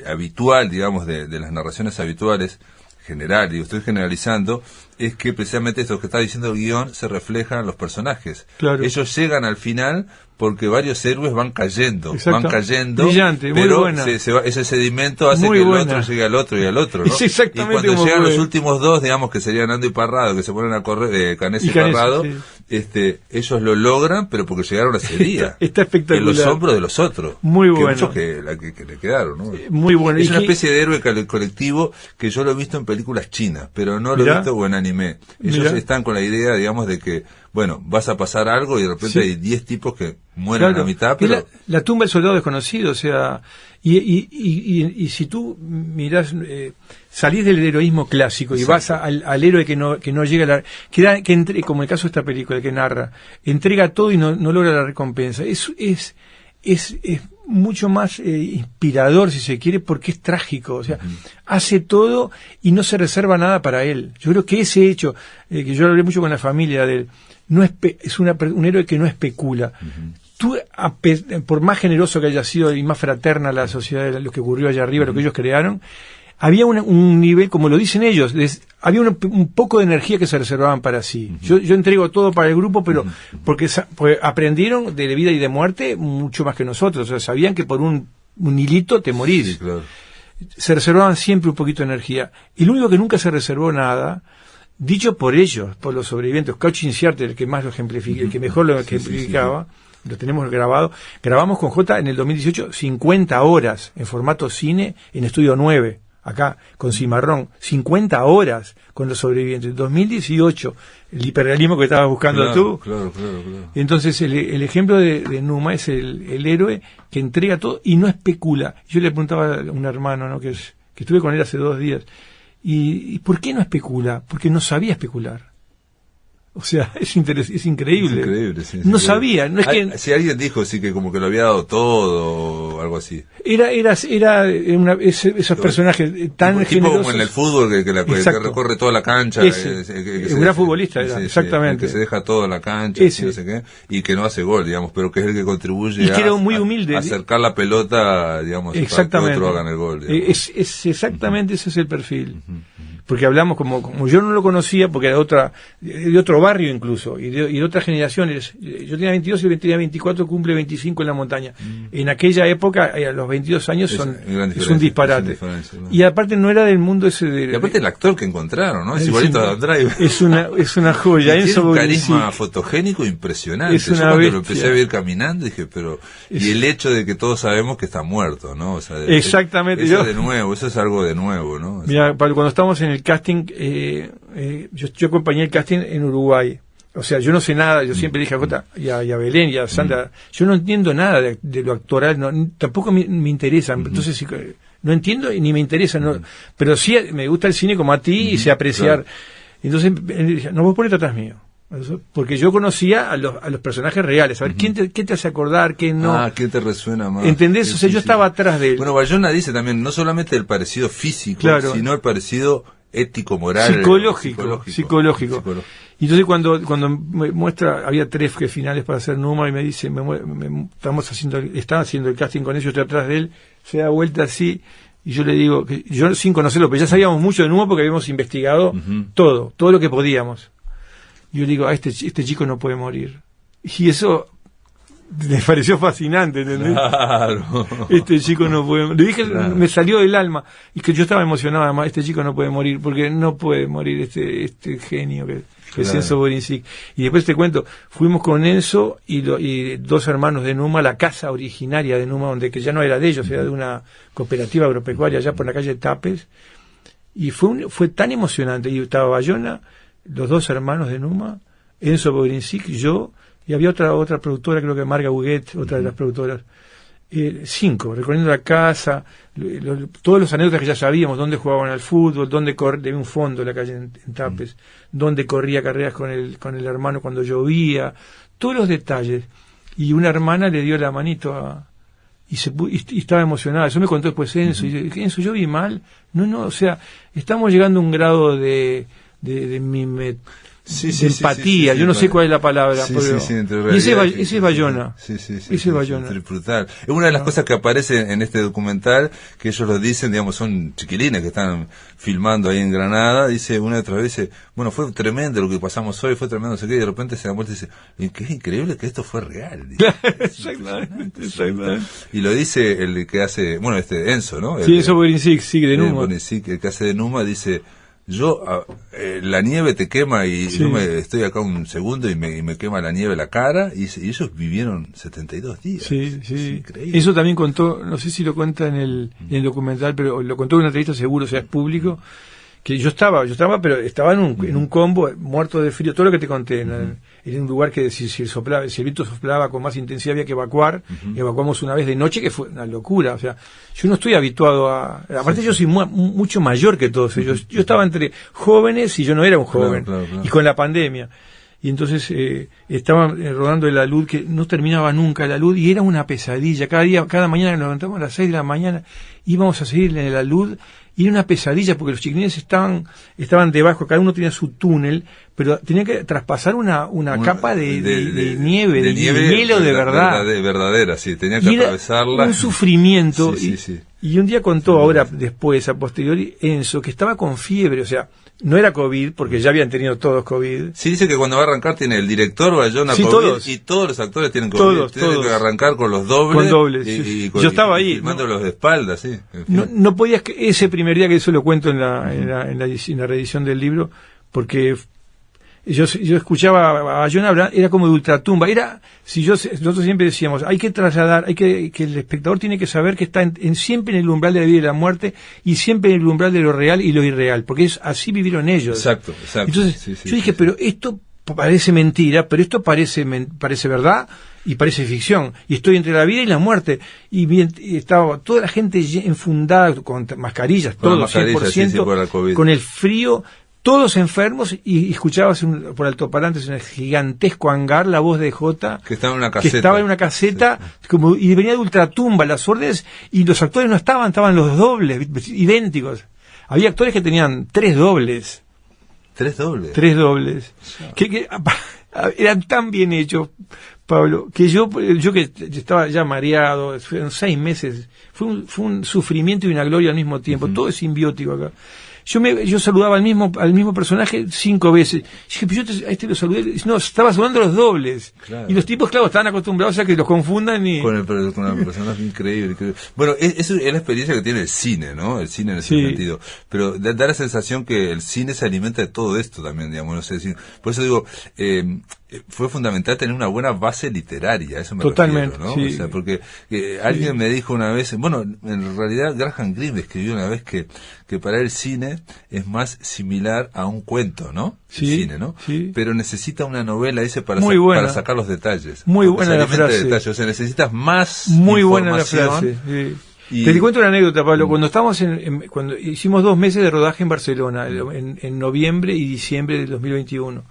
habitual, digamos, de las narraciones habituales, estoy generalizando, es que precisamente esto que está diciendo el guión se refleja en los personajes. Claro. Ellos llegan al final porque varios héroes van cayendo. Brillante, pero muy buena. ese sedimento hace muy que el buena. otro llegue al otro y al otro, ¿no? Es exactamente. Y cuando llegan los últimos dos, digamos que serían Nando y Parrado, que se ponen a correr, Canés y Parrado, ellos lo logran, pero porque llegaron a ese día. Está espectacular. En los hombros de los otros. Muy bueno. Muchos que le quedaron, ¿no? Muy bueno. Es una especie de héroe colectivo que yo lo he visto en películas chinas, pero no lo he visto en anime. Ellos están con la idea, digamos, de que, bueno, vas a pasar algo y de repente hay 10 tipos que mueren a la mitad, pero... La tumba del soldado desconocido, o sea... Y si tú mirás, salís del heroísmo clásico y vas al héroe que no llega a la... como el caso de esta película que narra, entrega todo y no logra la recompensa. Es mucho más inspirador, si se quiere, porque es trágico. O sea, hace todo y no se reserva nada para él. Yo creo que ese hecho, que yo hablé mucho con la familia de él, es un héroe que no especula. Tú, por más generoso que haya sido y más fraterna la sociedad de lo que ocurrió allá arriba, lo que ellos crearon, había un nivel, como lo dicen ellos, había un poco de energía que se reservaban para sí. Yo entrego todo para el grupo, pero porque aprendieron de vida y de muerte mucho más que nosotros. O sea, sabían que por un hilito te morís. Sí, claro. Se reservaban siempre un poquito de energía. Y lo único que nunca se reservó nada, dicho por ellos, por los sobrevivientes, Cauchin Siarte, el que más lo ejemplifica, el que mejor lo ejemplificaba, lo tenemos grabado. Grabamos con J en el 2018 50 horas en formato cine en Estudio 9, acá con Cimarrón, 50 horas con los sobrevivientes. 2018, el hiperrealismo que estabas buscando tú. Claro. Entonces el ejemplo de Numa es el héroe que entrega todo y no especula. Yo le preguntaba a un hermano, ¿no? que estuve con él hace 2 días, ¿y por qué no especula? Porque no sabía especular. O sea, es increíble. Es increíble, sí. No sabía, no es que... Si alguien dijo, sí, que como que lo había dado todo, o algo así. Era esos personajes tan tipo generosos. como en el fútbol, que recorre toda la cancha. Un gran futbolista era, exactamente. Que se deja toda la cancha, no sé qué, y que no hace gol, digamos, pero que es el que contribuye y que era muy humilde. A acercar la pelota, digamos, para que otro hagan el gol. Es exactamente ese es el perfil. Porque hablamos como yo no lo conocía, porque era de otro barrio incluso, y de otras generaciones. Yo tenía 22 y tenía 24, cumple 25 en la montaña. En aquella época, a los 22 años es un disparate. Y aparte no era del mundo ese de... Y aparte el actor que encontraron, ¿no? Es igualito a Drive. Es una joya. Tiene un carisma fotogénico impresionante. Yo cuando lo empecé a ver caminando dije, y el hecho de que todos sabemos que está muerto, ¿no? O sea, exactamente. Eso es algo de nuevo, ¿no? Mira, cuando estamos en el casting, yo acompañé el casting en Uruguay. O sea, yo no sé nada, yo siempre dije a Jota y a Belén y a Sandra, yo no entiendo nada de lo actoral, tampoco me interesa, entonces no entiendo y ni me interesa, pero sí me gusta el cine como a ti y sé apreciar. Claro. Entonces él decía, no, vos ponete atrás mío. Porque yo conocía a los personajes reales, a ver qué te hace acordar, qué no. ¿Qué te resuena más? ¿Entendés? O sea, yo estaba atrás de él. Bueno, Bayona dice también, no solamente el parecido físico, sino el parecido ético, moral, psicológico. Y entonces cuando me muestra, había 3 finales para hacer Numa y me dice, estaba haciendo el casting con ellos, yo estoy atrás de él, se da vuelta así y yo le digo, que yo sin conocerlo, pero ya sabíamos mucho de Numa porque habíamos investigado todo lo que podíamos. Yo le digo, este chico no puede morir. Y eso me pareció fascinante, ¿entendés? Claro. Este chico no puede morir. Le dije, me salió del alma. Y que yo estaba emocionado, además, este chico no puede morir, porque no puede morir este genio que es Enzo Borincic. Y después te cuento, fuimos con Enzo y 2 hermanos de Numa, la casa originaria de Numa, que ya no era de ellos, era de una cooperativa agropecuaria allá por la calle Tapes. Y fue tan emocionante. Y estaba Bayona, los 2 hermanos de Numa, Enzo Borincic, yo, y había otra productora, creo que Marga Huguet, otra de las productoras. 5, recorriendo la casa, todos los anécdotas que ya sabíamos, dónde jugaban al fútbol, dónde había un fondo en la calle en Tapes, dónde corría carreras con el hermano cuando llovía, todos los detalles. Y una hermana le dio la manito y estaba emocionada. Eso me contó después Enzo, y dije, Enzo, yo vi mal. No, o sea, estamos llegando a un grado de empatía, yo no sé cuál es la palabra, pero y ese es Bayona. Ese es Bayona. Brutal. Es una de las cosas que aparece en este documental, que ellos lo dicen, digamos, son chiquilines que están filmando ahí en Granada, dice una y otra vez, dice, bueno, fue tremendo lo que pasamos hoy, fue tremendo, no sé qué, y de repente se da vuelta y dice, que es increíble que esto fue real. Exactamente. Y lo dice el que hace, Enzo, ¿no? Sí, Enzo Borincic, sí, de Numa. El que hace de Numa dice, la nieve te quema y yo estoy acá un segundo y me quema la nieve la cara, y ellos vivieron 72 días. Sí. Increíble. Eso también contó, no sé si lo cuenta en el documental, pero lo contó en una entrevista seguro, o sea, es público, que yo estaba, pero estaba en un combo, muerto de frío, todo lo que te conté, en un lugar que si el viento soplaba con más intensidad había que evacuar. Evacuamos una vez de noche, que fue una locura. O sea, yo no estoy habituado aparte yo soy mucho mayor que todos ellos. Yo estaba entre jóvenes y yo no era un joven. Claro. Y con la pandemia. Y entonces estaban rodando La Luz, que no terminaba nunca La Luz, y era una pesadilla. Cada mañana nos levantamos a las 6 de la mañana, íbamos a seguir en La Luz, y era una pesadilla porque los chiquilines estaban debajo, cada uno tenía su túnel, pero tenían que traspasar una capa de nieve, de hielo de verdad. Verdadera, sí, tenían que atravesarla. Un sufrimiento. Sí. Y un día contó, después, a posteriori, Enzo, que estaba con fiebre, o sea, no era COVID, porque ya habían tenido todos COVID. Sí, dice que cuando va a arrancar tiene el director Bayona COVID, todos. Y todos los actores tienen COVID. Tienen que arrancar con los dobles. Con dobles, yo estaba ahí. Filmándolos de espaldas, sí. No podías, ese primer día, que eso lo cuento en la reedición del libro, porque yo escuchaba a Bayona hablar, era como de ultratumba. Nosotros siempre decíamos, hay que trasladar, que el espectador tiene que saber que está siempre en el umbral de la vida y la muerte, y siempre en el umbral de lo real y lo irreal, porque así vivieron ellos. Exacto. Entonces, yo dije, pero esto parece mentira, pero esto parece verdad y parece ficción, y estoy entre la vida y la muerte, y estaba toda la gente enfundada con mascarillas, todos 100%, por la COVID. Con el frío, todos enfermos, y escuchabas por altoparlantes en el gigantesco hangar la voz de Jota, que estaba en una caseta, y venía de ultratumba las órdenes, y los actores no estaban los dobles, idénticos. Había actores que tenían 3 dobles. 3 dobles. 3 dobles. Que eran tan bien hechos, Pablo, que yo que estaba ya mareado, fueron 6 meses, fue un sufrimiento y una gloria al mismo tiempo. Todo es simbiótico acá. Yo saludaba al mismo personaje 5 veces. Dije, pero a este lo saludé. No, estaba saludando los dobles. Claro. Y los tipos, claro, estaban acostumbrados a que los confundan con el personaje increíble. Bueno, es la experiencia que tiene el cine, ¿no? El cine en ese sentido. Pero da la sensación que el cine se alimenta de todo esto también, digamos. No sé, por eso digo, fue fundamental tener una buena base literaria, eso me Totalmente, refiero, ¿no? O sea, porque alguien me dijo una vez, bueno, en realidad Graham Greene escribió una vez que para el cine es más similar a un cuento, ¿no? El cine, ¿no? Sí. Pero necesita una novela, dice, para sacar los detalles. Muy buena la frase. Detalles. O sea, necesitas más muy información. Buena la frase. Sí. Te cuento una anécdota, Pablo. Cuando estábamos cuando hicimos 2 meses de rodaje en Barcelona, en noviembre y diciembre del 2021.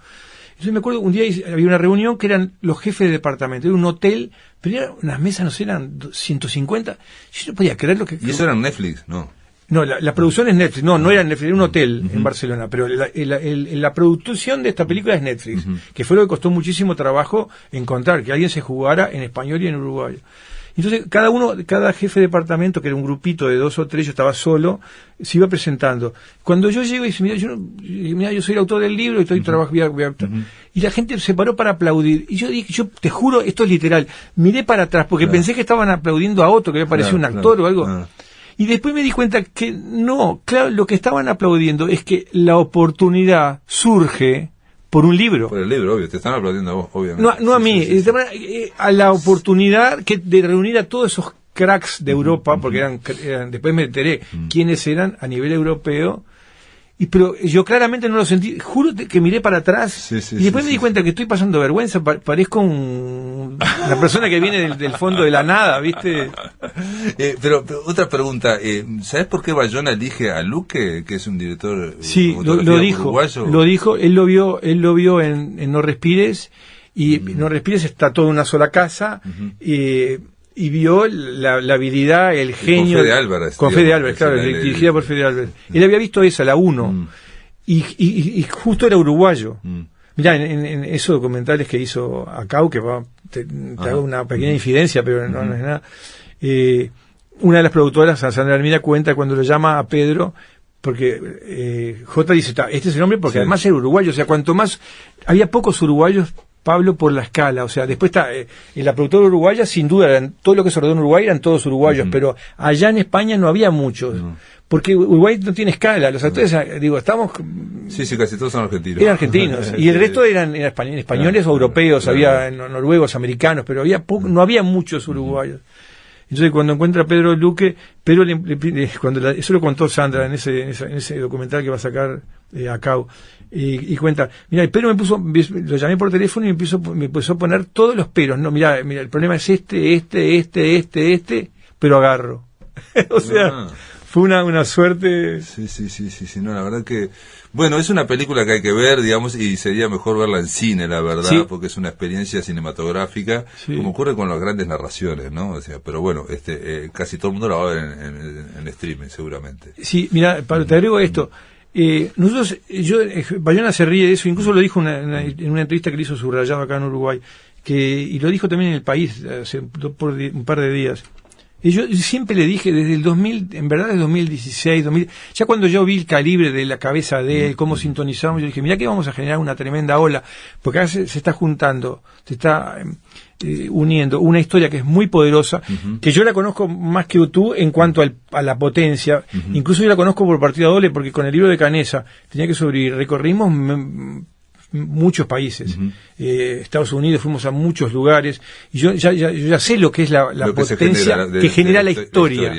Entonces me acuerdo, un día había una reunión que eran los jefes de departamento, era un hotel, pero eran unas mesas, no sé, eran 150. Yo no podía creer lo que... ¿Y eso era en Netflix? No, la producción es Netflix. No era Netflix, era un hotel en Barcelona, pero la producción de esta película es Netflix, que fue lo que costó muchísimo trabajo encontrar, que alguien se jugara en español y en uruguayo. Entonces, cada jefe de departamento, que era un grupito de 2 o 3, yo estaba solo, se iba presentando. Cuando yo llego y dice, mira, yo soy el autor del libro y estoy trabajando, y la gente se paró para aplaudir. Y yo dije, yo te juro, esto es literal, miré para atrás porque pensé que estaban aplaudiendo a otro, que había parecido un actor o algo. Y después me di cuenta que no, claro, lo que estaban aplaudiendo es que la oportunidad surge por un libro. Por el libro, obvio, te están aplaudiendo a vos, obviamente. No a mí, a la oportunidad de reunir a todos esos cracks de Europa, porque eran después me enteré quiénes eran a nivel europeo, pero yo claramente no lo sentí, juro que miré para atrás, y después me di cuenta que estoy pasando vergüenza, parezco una persona que viene del fondo de la nada, ¿viste? Pero otra pregunta, ¿sabes por qué Bayona elige a Luque, que es un director lo dijo, uruguayo? Lo dijo, él lo vio en No Respires, y No Respires está toda una sola casa, y vio la habilidad, el genio... Con Fede Álvarez. Claro, dirigida por Fede Álvarez. Él había visto esa, la 1, y justo era uruguayo. Mirá, en esos documentales que hizo Acau, que te hago una pequeña infidencia, pero no es nada. Una de las productoras, Sandra Armida, cuenta cuando lo llama a Pedro, porque J dice, este es el hombre, porque además era uruguayo. O sea, cuanto más... Había pocos uruguayos Pablo, por la escala. O sea, después está en la productora uruguaya, sin duda, todo lo que se rodó en Uruguay eran todos uruguayos, pero allá en España no había muchos. Porque Uruguay no tiene escala, los actores, estamos... Sí, casi todos son argentinos. Eran argentinos, y el resto eran españoles o europeos, había noruegos, americanos, pero no había muchos uruguayos. Entonces cuando encuentra a Pedro Luque, Pedro eso lo contó Sandra en ese documental que va a sacar a cabo, y cuenta, mira, Pedro lo llamé por teléfono y me empezó a poner todos los peros, no, mira, el problema es este, pero agarro. O sea... Fue una suerte. Sí, no, la verdad que... Bueno, es una película que hay que ver, digamos, y sería mejor verla en cine, la verdad, porque es una experiencia cinematográfica, como ocurre con las grandes narraciones, ¿no? O sea, pero bueno, casi todo el mundo la va a ver en streaming, seguramente. Sí, mira, Pablo, te agrego esto. Nosotros, Bayona se ríe de eso, incluso lo dijo en una entrevista que le hizo Subrayado acá en Uruguay, y lo dijo también en El País hace un par de días. Y yo siempre le dije desde el 2000, en verdad desde 2016, ya cuando yo vi el calibre de la cabeza de él, cómo sintonizamos, yo dije, mira que vamos a generar una tremenda ola, porque ahora se está juntando, se está uniendo una historia que es muy poderosa, que yo la conozco más que tú en cuanto a la potencia, incluso yo la conozco por partida doble, porque con el libro de Canessa tenía que sobrevivir, recorrimos muchos países, Estados Unidos, fuimos a muchos lugares, y yo ya sé lo que es la potencia que genera la historia.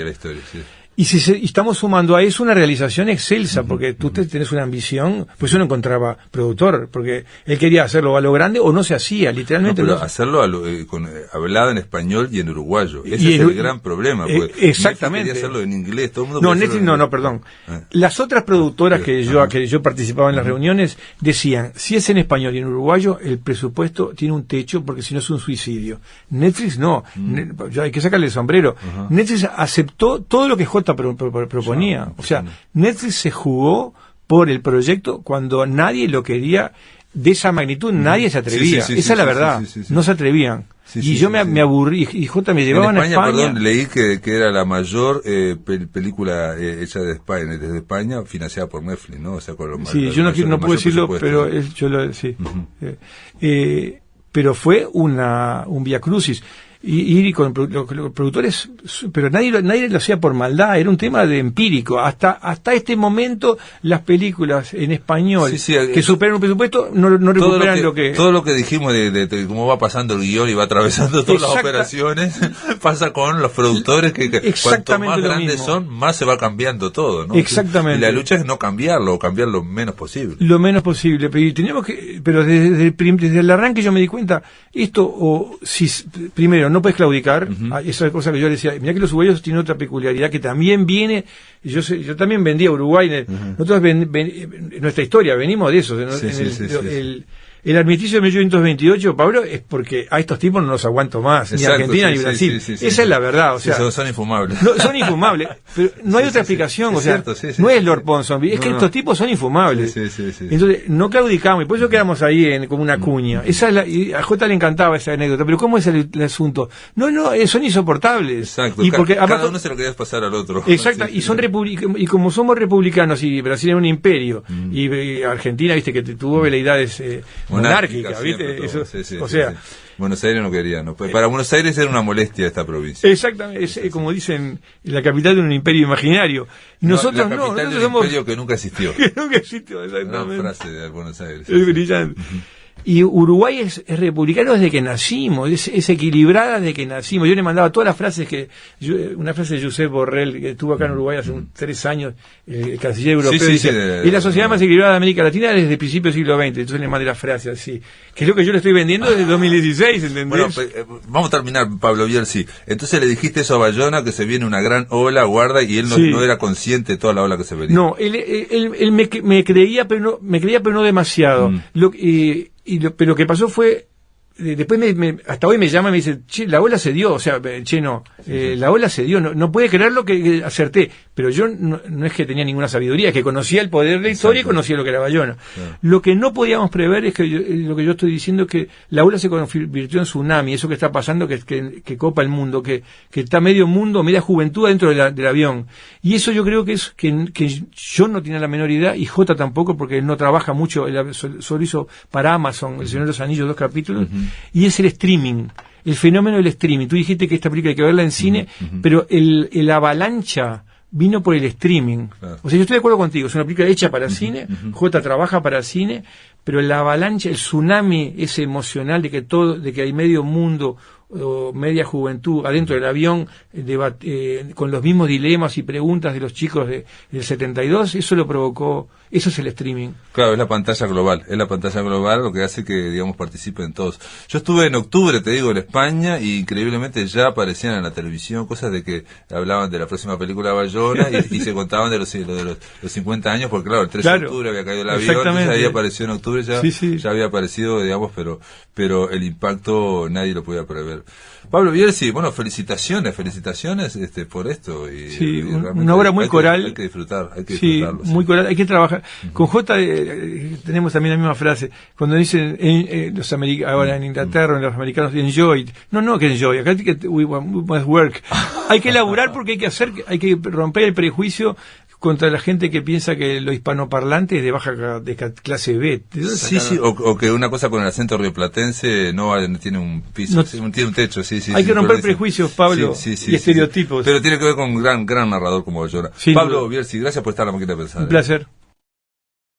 Sí. Y estamos sumando a eso una realización excelsa, porque tú tenés una ambición, pues yo no encontraba productor, porque él quería hacerlo a lo grande o no se hacía, literalmente. No, pero hacerlo hablado en español y en uruguayo, ese es el gran problema. Exactamente. Quería hacerlo en inglés, todo el mundo Netflix perdón. Las otras productoras que yo participaba en las reuniones decían, si es en español y en uruguayo, el presupuesto tiene un techo, porque si no es un suicidio. Netflix no, hay que sacarle el sombrero. Netflix aceptó todo lo que J proponía. O sea, Netflix se jugó por el proyecto cuando nadie lo quería de esa magnitud, nadie se atrevía. Esa es la verdad. No se atrevían. Yo me aburrí, y J me llevaban a España. Perdón, leí que era la mayor película hecha desde España, financiada por Netflix, ¿no? O sea, con yo no puedo decirlo, pero pero fue un viacrucis. Y con los productores, pero nadie lo hacía por maldad, era un tema de empírico. Hasta este momento las películas en español que superan un presupuesto no recuperan todo lo que dijimos de cómo va pasando el guión y va atravesando todas las operaciones pasa con los productores que cuanto más grandes son, más se va cambiando todo, ¿no? Exactamente. Y la lucha es no cambiarlo, o cambiar lo menos posible. Lo menos posible, pero desde el arranque yo me di cuenta, primero no puedes claudicar, esa es cosa que yo le decía, mirá que los uruguayos tienen otra peculiaridad que también viene, yo también vendí a Uruguay, nosotros nuestra historia, venimos de eso, el armisticio de 1828, Pablo, es porque a estos tipos no los aguanto más, ni Argentina ni Brasil. Esa es la verdad, o sea. Son infumables. Son infumables, pero no hay otra explicación, o sea, no es Lord Ponsonby, es que estos tipos son infumables. Entonces, no claudicamos, y por eso quedamos ahí como una cuña. Y a J le encantaba esa anécdota, pero ¿cómo es el asunto? No, son insoportables. Exacto, y porque, cada uno se lo quería pasar al otro. Exacto, y como somos republicanos, y Brasil era un imperio, y Argentina, viste, que tuvo veleidades monárquica, ¿viste? Buenos Aires no quería, ¿no? Para Buenos Aires era una molestia esta provincia. Exactamente, es como dicen, la capital de un imperio imaginario. Y nosotros la capital de un imperio que nunca existió. Que nunca existió, exactamente. Una frase de Buenos Aires. Es brillante. Y Uruguay es republicano desde que nacimos, es equilibrada desde que nacimos. Yo le mandaba todas las frases una frase de Josep Borrell, que estuvo acá en Uruguay hace 3 años, el canciller europeo, dice, es la sociedad más equilibrada de América Latina desde el principio del siglo XX. Entonces le mandé la frase así, que es lo que yo le estoy vendiendo desde 2016, ¿entendés? Bueno, vamos a terminar, Pablo Bierzi. Entonces le dijiste eso a Bayona, que se viene una gran ola, guarda, y él no era consciente de toda la ola que se venía. No, él me creía, pero no demasiado. Pero lo que pasó fue, después hasta hoy me llama y me dice, che, la ola se dio, o sea, la ola se dio, no puede creer lo que acerté, pero yo no es que tenía ninguna sabiduría, es que conocía el poder de la historia y conocía lo que era Bayona. Claro. Lo que no podíamos prever es que lo que yo estoy diciendo es que la ola se convirtió en tsunami, eso que está pasando, que copa el mundo, que está media juventud dentro del avión, y eso yo creo que es que yo no tenía la menor idea, y Jota tampoco, porque él no trabaja mucho, él solo hizo para Amazon El Señor de los Anillos 2 capítulos, y es el streaming, el fenómeno del streaming. Tú dijiste que esta película hay que verla en cine, pero el avalancha vino por el streaming. Claro. O sea, yo estoy de acuerdo contigo, es una película hecha para cine, Jota trabaja para cine, pero la avalancha, el tsunami ese emocional de que hay medio mundo o media juventud adentro del avión con los mismos dilemas y preguntas de los chicos del 72, eso lo provocó, eso es el streaming. Claro, es la pantalla global lo que hace que, digamos, participen todos. Yo estuve en octubre, te digo, en España, y increíblemente ya aparecían en la televisión cosas de que hablaban de la próxima película Bayona y se contaban de los 50 años, porque claro, el 3 de octubre había caído el avión, entonces ahí apareció en octubre, ya había aparecido, digamos, pero el impacto nadie lo podía prever. Pablo Bierzi, bueno, felicitaciones por esto. Y una obra muy coral. Hay que disfrutarlo. Muy coral, hay que trabajar. Con Jota tenemos también la misma frase. Cuando dicen ahora en Inglaterra, los americanos, enjoy. No que enjoy, acá we must work. Hay que elaborar porque hay que romper el prejuicio contra la gente que piensa que lo hispanoparlante es de baja de clase B. Sí, o que una cosa con el acento rioplatense no tiene un piso, tiene un techo, Hay que romper prejuicios, Pablo, y estereotipos. Pero tiene que ver con un gran narrador como Bayona. Pablo Bierzi, gracias por estar en La Máquina de Pensar. Un placer.